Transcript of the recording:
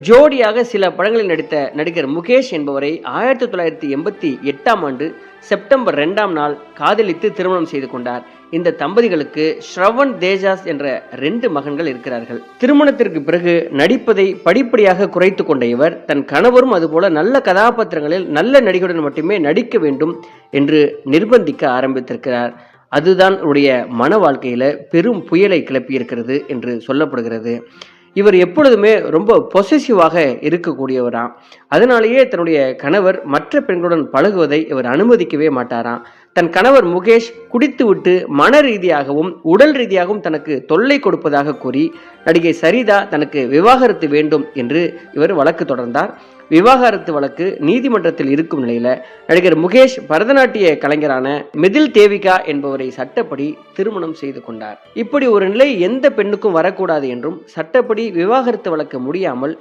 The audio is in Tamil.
ஜோடியாக சில படங்களில் நடித்த நடிகர் முகேஷ் என்பவரை 1988ஆம் ஆண்டு செப்டம்பர் 2ஆம் நாள் காதலித்து திருமணம் செய்து கொண்டார். இந்த தம்பதிகளுக்கு ஸ்ரவன் தேஜாஸ் என்ற 2 மகன்கள் இருக்கிறார்கள். திருமணத்திற்கு பிறகு நடிப்பதை படிப்படியாக குறைத்து கொண்ட இவர் தன் கணவரும் அதுபோல நல்ல கதாபாத்திரங்களில் நல்ல நடிகருடன் மட்டுமே நடிக்க வேண்டும் என்று நிர்பந்திக்க ஆரம்பித்திருக்கிறார். அதுதான் அவருடைய மன வாழ்க்கையில பெரும் புயலை கிளப்பி இருக்கிறது என்று சொல்லப்படுகிறது. இவர் எப்பொழுதுமே ரொம்ப பொசசிவாக இருக்கக்கூடியவராம். அதனாலேயே தன்னுடைய கணவர் மற்ற பெண்களுடன் பழகுவதை இவர் அனுமதிக்கவே மாட்டாராம். தன் கணவர் முகேஷ் குடித்துவிட்டு மன ரீதியாகவும் உடல் ரீதியாகவும் தனக்கு தொல்லை கொடுப்பதாக கூறி நடிகை சரிதா தனக்கு விவாகரத்து வேண்டும் என்று இவர் வழக்கு தொடர்ந்தார். விவாகரத்து வழக்கு நீதிமன்றத்தில் இருக்கும் நிலையில நடிகர் முகேஷ் பரதநாட்டிய கலைஞரான மிதில் தேவிகா என்பவரை சட்டப்படி திருமணம் செய்து கொண்டார். இப்படி ஒரு நிலை எந்த பெண்ணுக்கும் வரக்கூடாது என்றும் சட்டப்படி விவாகரத்து வழக்கு முடியாமல்